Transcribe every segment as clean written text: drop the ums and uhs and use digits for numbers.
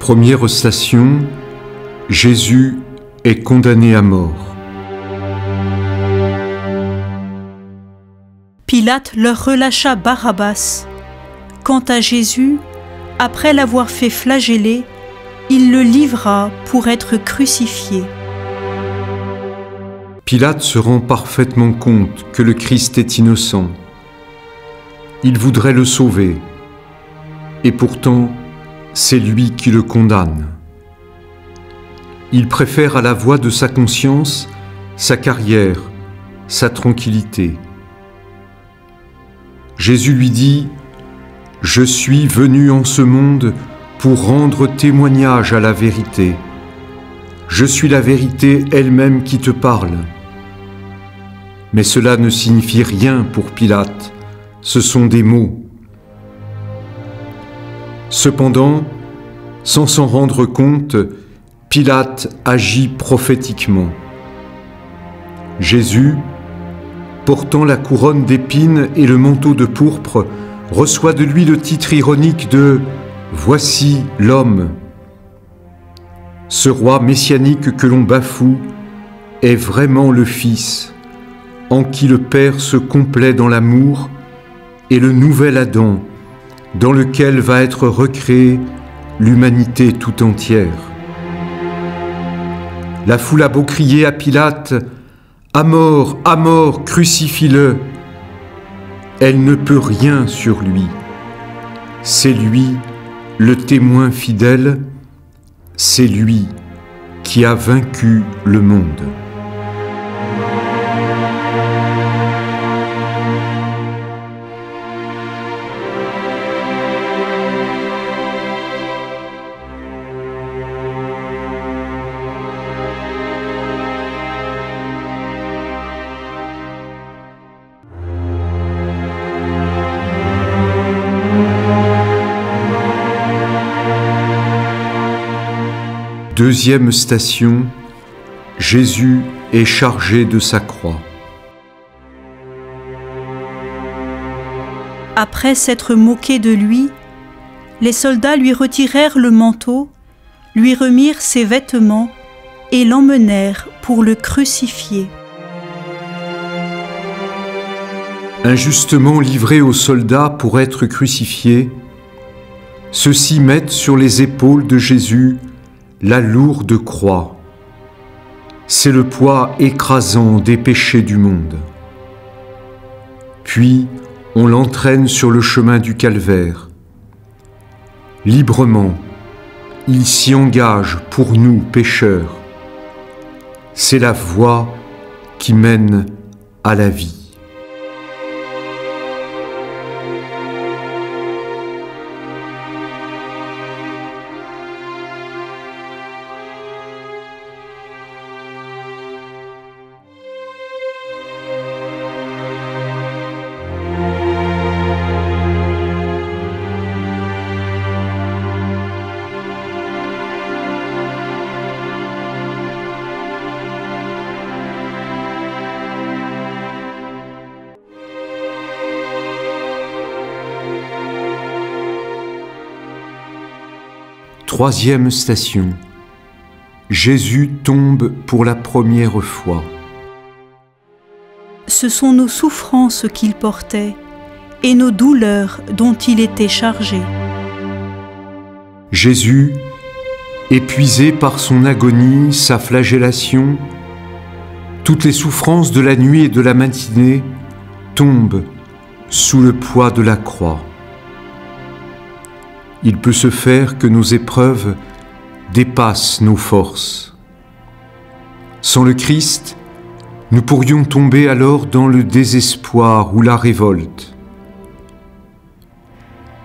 Première station, Jésus est condamné à mort. Pilate leur relâcha Barabbas. Quant à Jésus, après l'avoir fait flageller, il le livra pour être crucifié. Pilate se rend parfaitement compte que le Christ est innocent. Il voudrait le sauver, et pourtant, c'est lui qui le condamne. Il préfère à la voix de sa conscience sa carrière, sa tranquillité. Jésus lui dit « Je suis venu en ce monde pour rendre témoignage à la vérité. Je suis la vérité elle-même qui te parle. » Mais cela ne signifie rien pour Pilate, ce sont des mots. Cependant, sans s'en rendre compte, Pilate agit prophétiquement. Jésus, portant la couronne d'épines et le manteau de pourpre, reçoit de lui le titre ironique de « Voici l'homme ». Ce roi messianique que l'on bafoue est vraiment le Fils, en qui le Père se complaît dans l'amour, et le nouvel Adam, dans lequel va être recréée l'humanité tout entière. La foule a beau crier à Pilate « À mort, crucifie-le !» Elle ne peut rien sur lui. C'est lui, le témoin fidèle, c'est lui qui a vaincu le monde. Deuxième station, Jésus est chargé de sa croix. Après s'être moqués de lui, les soldats lui retirèrent le manteau, lui remirent ses vêtements et l'emmenèrent pour le crucifier. Injustement livrés aux soldats pour être crucifiés, ceux-ci mettent sur les épaules de Jésus la lourde croix. C'est le poids écrasant des péchés du monde. Puis, on l'entraîne sur le chemin du calvaire. Librement, il s'y engage pour nous, pécheurs. C'est la voie qui mène à la vie. Troisième station, Jésus tombe pour la première fois. Ce sont nos souffrances qu'il portait et nos douleurs dont il était chargé. Jésus, épuisé par son agonie, sa flagellation, toutes les souffrances de la nuit et de la matinée tombent sous le poids de la croix. Il peut se faire que nos épreuves dépassent nos forces. Sans le Christ, nous pourrions tomber alors dans le désespoir ou la révolte.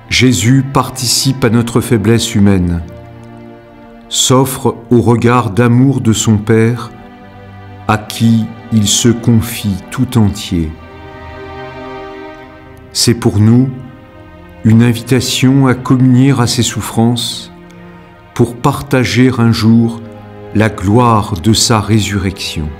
Jésus participe à notre faiblesse humaine, s'offre au regard d'amour de son Père, à qui il se confie tout entier. C'est pour nous une invitation à communier à ses souffrances pour partager un jour la gloire de sa résurrection.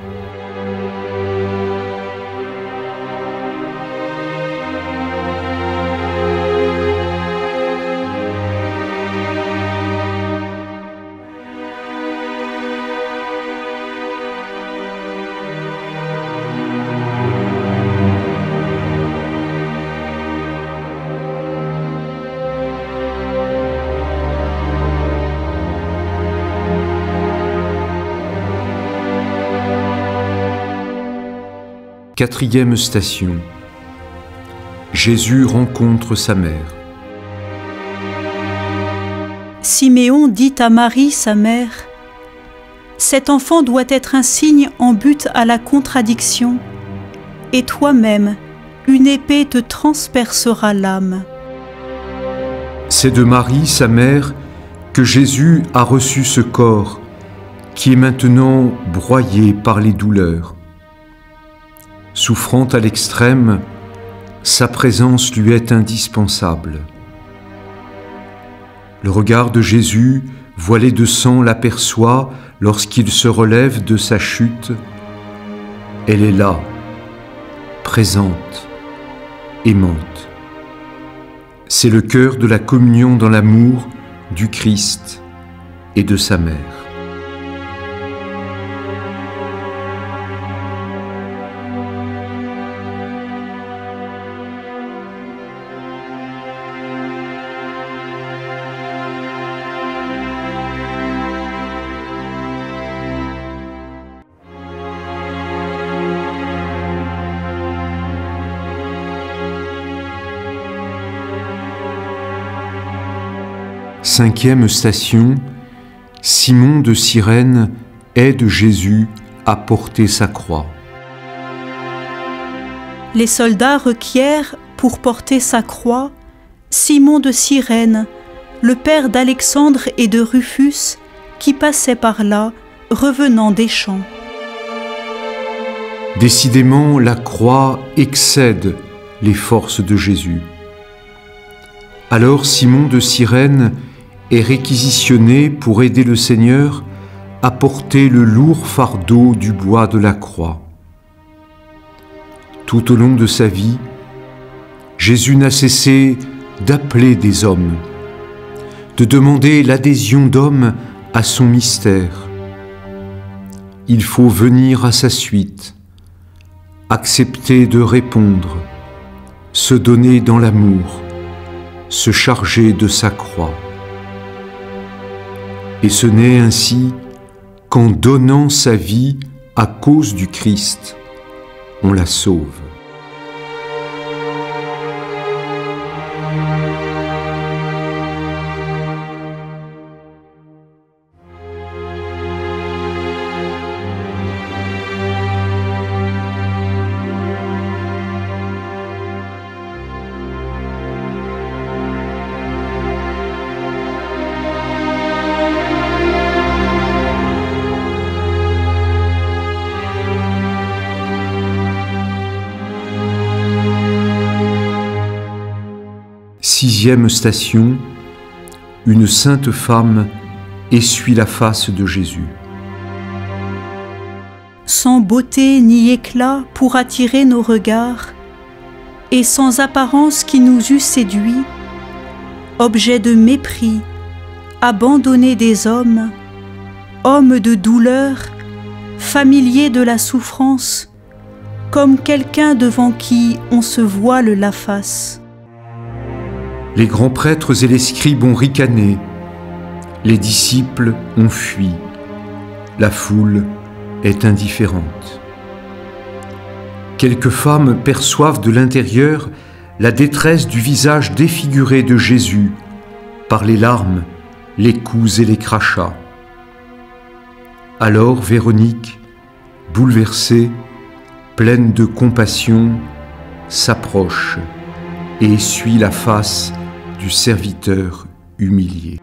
4e station. Jésus rencontre sa mère. Siméon dit à Marie, sa mère, « Cet enfant doit être un signe en but à la contradiction, et toi-même, une épée te transpercera l'âme. » C'est de Marie, sa mère, que Jésus a reçu ce corps, qui est maintenant broyé par les douleurs. Souffrant à l'extrême, sa présence lui est indispensable. Le regard de Jésus, voilé de sang, l'aperçoit lorsqu'il se relève de sa chute. Elle est là, présente, aimante. C'est le cœur de la communion dans l'amour du Christ et de sa mère. Cinquième station, Simon de Cyrène aide Jésus à porter sa croix. Les soldats requièrent, pour porter sa croix, Simon de Cyrène, le père d'Alexandre et de Rufus, qui passait par là, revenant des champs. Décidément, la croix excède les forces de Jésus. Alors Simon de Cyrène est réquisitionné pour aider le Seigneur à porter le lourd fardeau du bois de la croix. Tout au long de sa vie, Jésus n'a cessé d'appeler des hommes, de demander l'adhésion d'hommes à son mystère. Il faut venir à sa suite, accepter de répondre, se donner dans l'amour, se charger de sa croix. Et ce n'est ainsi qu'en donnant sa vie à cause du Christ, on la sauve. Sixième station, une sainte femme essuie la face de Jésus. Sans beauté ni éclat pour attirer nos regards, et sans apparence qui nous eût séduits, objet de mépris, abandonné des hommes, homme de douleur, familier de la souffrance, comme quelqu'un devant qui on se voile la face. Les grands prêtres et les scribes ont ricané, les disciples ont fui, la foule est indifférente. Quelques femmes perçoivent de l'intérieur la détresse du visage défiguré de Jésus par les larmes, les coups et les crachats. Alors Véronique, bouleversée, pleine de compassion, s'approche et essuie la face du serviteur humilié.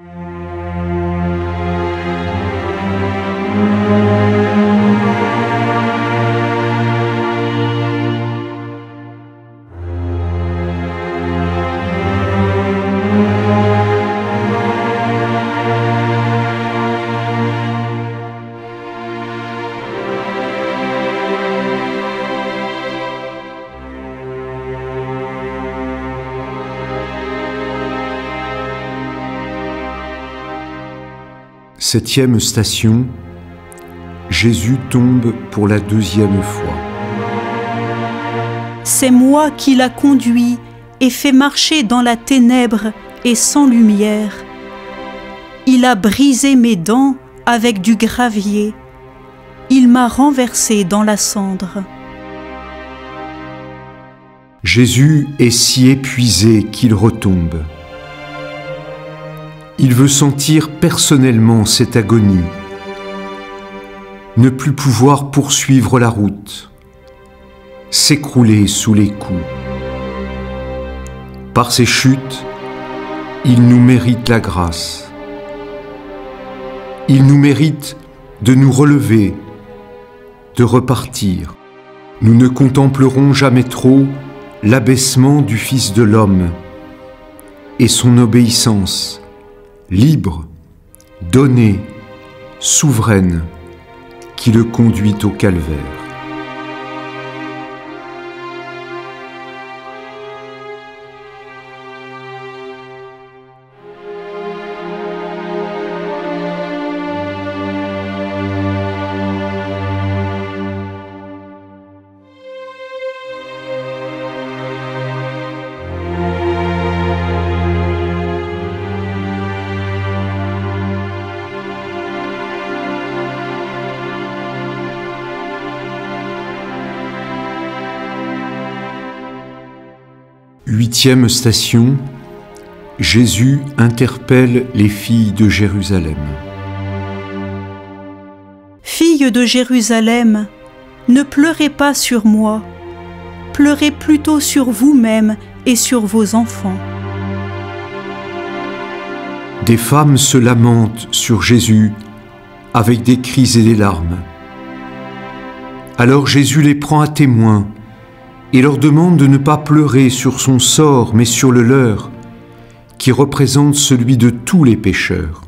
Septième station, Jésus tombe pour la deuxième fois. C'est moi qui l'a conduit et fait marcher dans la ténèbre et sans lumière. Il a brisé mes dents avec du gravier. Il m'a renversé dans la cendre. Jésus est si épuisé qu'il retombe. Il veut sentir personnellement cette agonie, ne plus pouvoir poursuivre la route, s'écrouler sous les coups. Par ses chutes, il nous mérite la grâce. Il nous mérite de nous relever, de repartir. Nous ne contemplerons jamais trop l'abaissement du Fils de l'homme et son obéissance, libre, donnée, souveraine, qui le conduit au calvaire. Huitième station, Jésus interpelle les filles de Jérusalem. Filles de Jérusalem, ne pleurez pas sur moi, pleurez plutôt sur vous-mêmes et sur vos enfants. Des femmes se lamentent sur Jésus avec des cris et des larmes. Alors Jésus les prend à témoin et leur demande de ne pas pleurer sur son sort, mais sur le leur, qui représente celui de tous les pécheurs.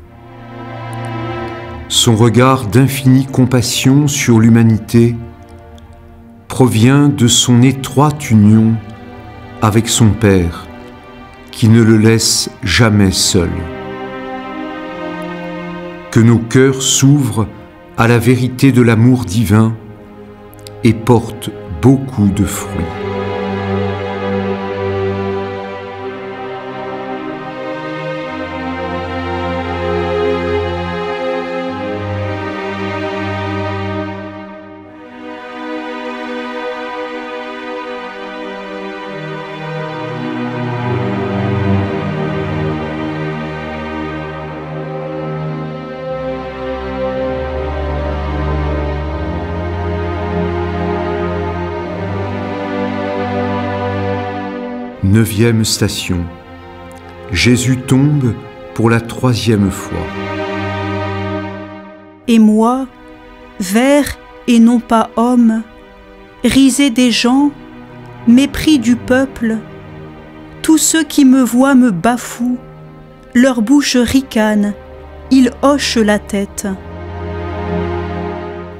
Son regard d'infinie compassion sur l'humanité provient de son étroite union avec son Père, qui ne le laisse jamais seul. Que nos cœurs s'ouvrent à la vérité de l'amour divin et portent beaucoup de fruits. Neuvième station. Jésus tombe pour la troisième fois. Et moi, ver et non pas homme, risée des gens, mépris du peuple, tous ceux qui me voient me bafouent, leur bouche ricane, ils hochent la tête.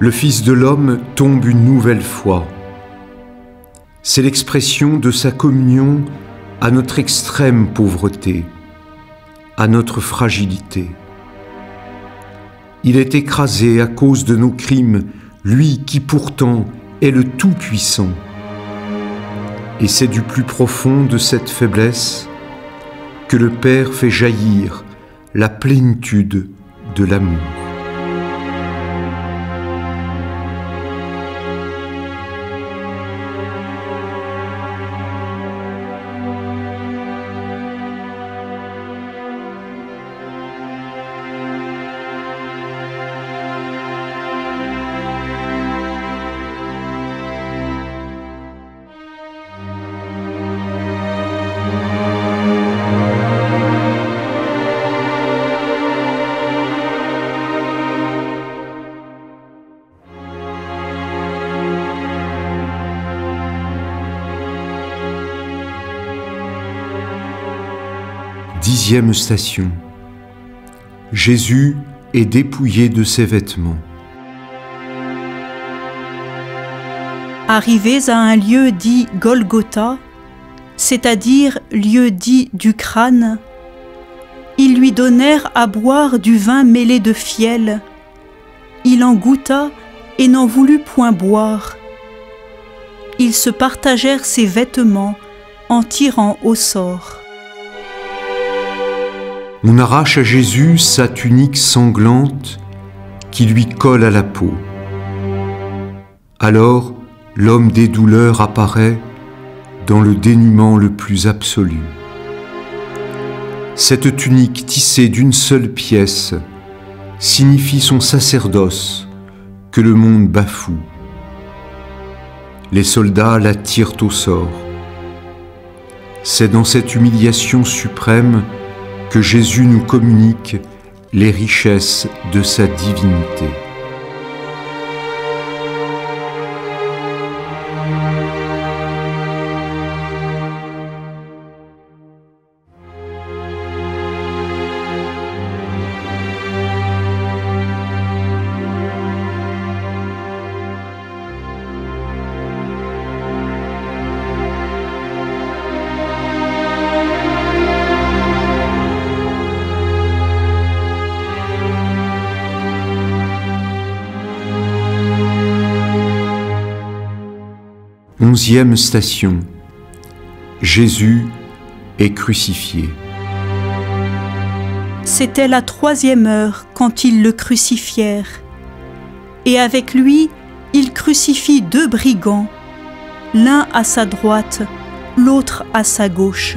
Le Fils de l'homme tombe une nouvelle fois. C'est l'expression de sa communion à notre extrême pauvreté, à notre fragilité. Il est écrasé à cause de nos crimes, lui qui pourtant est le Tout-Puissant. Et c'est du plus profond de cette faiblesse que le Père fait jaillir la plénitude de l'amour. Dixième station. Jésus est dépouillé de ses vêtements. Arrivés à un lieu dit Golgotha, c'est-à-dire lieu dit du crâne, ils lui donnèrent à boire du vin mêlé de fiel. Il en goûta et n'en voulut point boire. Ils se partagèrent ses vêtements en tirant au sort. On arrache à Jésus sa tunique sanglante qui lui colle à la peau. Alors l'homme des douleurs apparaît, dans le dénuement le plus absolu. Cette tunique tissée d'une seule pièce signifie son sacerdoce que le monde bafoue. Les soldats la tirent au sort. C'est dans cette humiliation suprême que Jésus nous communique les richesses de sa divinité. Onzième station. Jésus est crucifié. C'était la 3e heure quand ils le crucifièrent. Et avec lui, ils crucifient 2 brigands, l'un à sa droite, l'autre à sa gauche.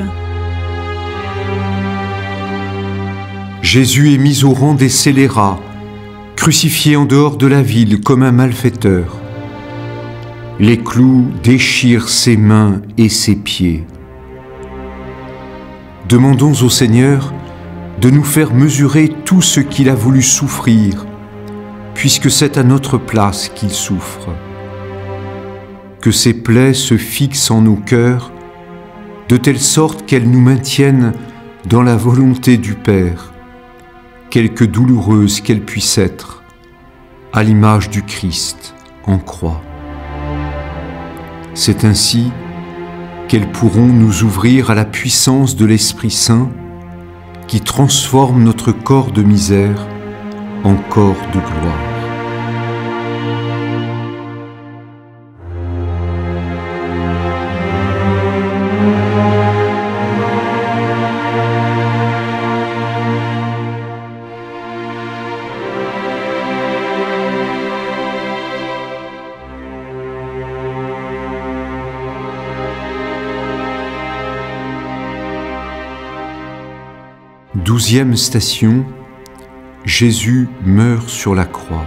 Jésus est mis au rang des scélérats, crucifié en dehors de la ville comme un malfaiteur. Les clous déchirent ses mains et ses pieds. Demandons au Seigneur de nous faire mesurer tout ce qu'il a voulu souffrir, puisque c'est à notre place qu'il souffre. Que ses plaies se fixent en nos cœurs, de telle sorte qu'elles nous maintiennent dans la volonté du Père, quelque douloureuse qu'elle puisse être, à l'image du Christ en croix. C'est ainsi qu'elles pourront nous ouvrir à la puissance de l'Esprit Saint qui transforme notre corps de misère en corps de gloire. Douzième station, Jésus meurt sur la croix.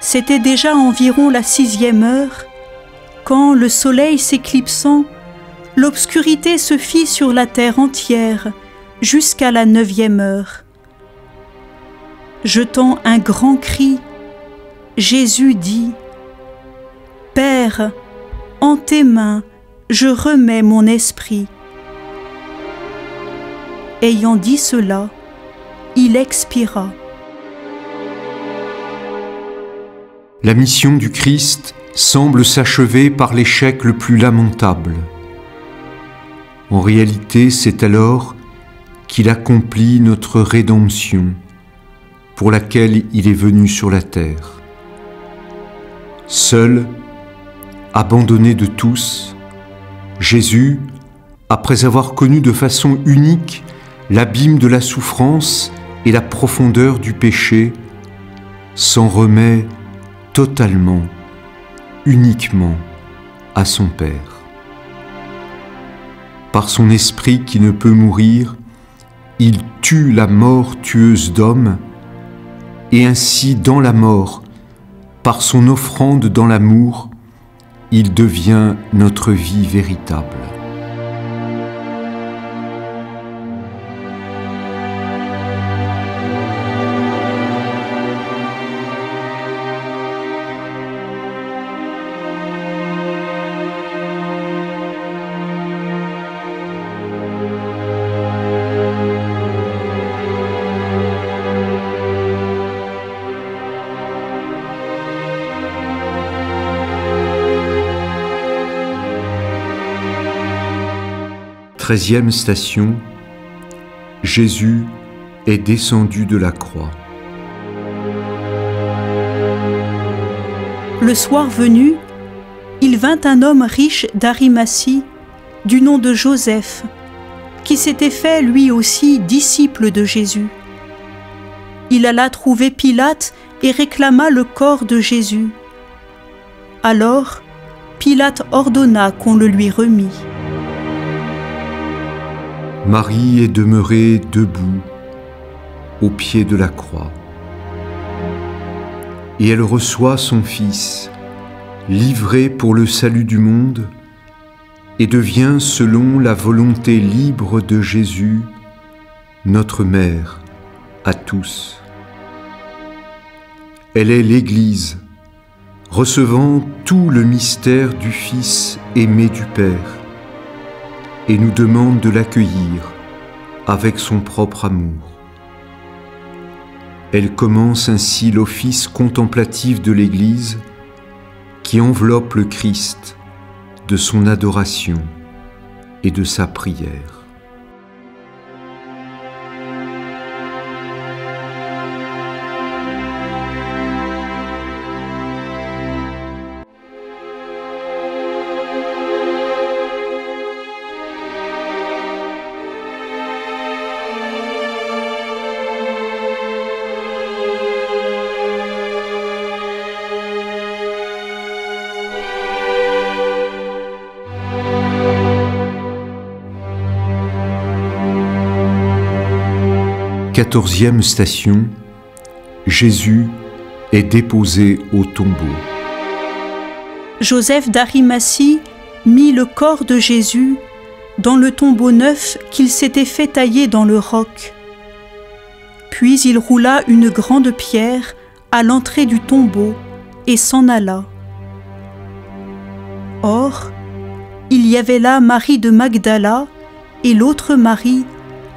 C'était déjà environ la 6e heure, quand, le soleil s'éclipsant, l'obscurité se fit sur la terre entière jusqu'à la 9e heure. Jetant un grand cri, Jésus dit : « Père, en tes mains, je remets mon esprit. » Ayant dit cela, il expira. La mission du Christ semble s'achever par l'échec le plus lamentable. En réalité, c'est alors qu'il accomplit notre rédemption, pour laquelle il est venu sur la terre. Seul, abandonné de tous, Jésus, après avoir connu de façon unique l'abîme de la souffrance et la profondeur du péché, s'en remet totalement, uniquement à son Père. Par son esprit qui ne peut mourir, il tue la mort tueuse d'hommes, et ainsi dans la mort, par son offrande dans l'amour, il devient notre vie véritable. Treizième station, Jésus est descendu de la croix. Le soir venu, il vint un homme riche d'Arimathie, du nom de Joseph, qui s'était fait lui aussi disciple de Jésus. Il alla trouver Pilate et réclama le corps de Jésus. Alors, Pilate ordonna qu'on le lui remît. Marie est demeurée debout au pied de la croix, et elle reçoit son Fils, livré pour le salut du monde, et devient, selon la volonté libre de Jésus, notre Mère à tous. Elle est l'Église, recevant tout le mystère du Fils aimé du Père, et nous demande de l'accueillir avec son propre amour. Elle commence ainsi l'office contemplatif de l'Église qui enveloppe le Christ de son adoration et de sa prière. Quatorzième station, Jésus est déposé au tombeau. Joseph d'Arimathie mit le corps de Jésus dans le tombeau neuf qu'il s'était fait tailler dans le roc. Puis il roula une grande pierre à l'entrée du tombeau et s'en alla. Or, il y avait là Marie de Magdala et l'autre Marie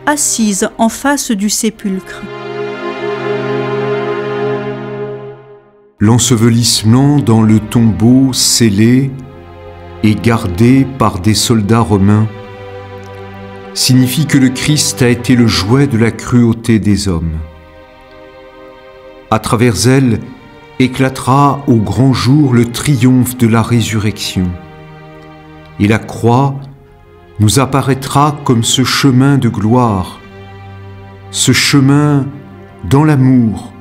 assise en face du sépulcre. L'ensevelissement dans le tombeau scellé et gardé par des soldats romains signifie que le Christ a été le jouet de la cruauté des hommes. À travers elle éclatera au grand jour le triomphe de la résurrection, et la croix nous apparaîtra comme ce chemin de gloire, ce chemin dans l'amour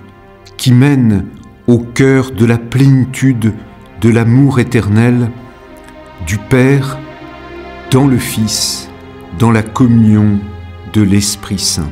qui mène au cœur de la plénitude de l'amour éternel du Père dans le Fils, dans la communion de l'Esprit Saint.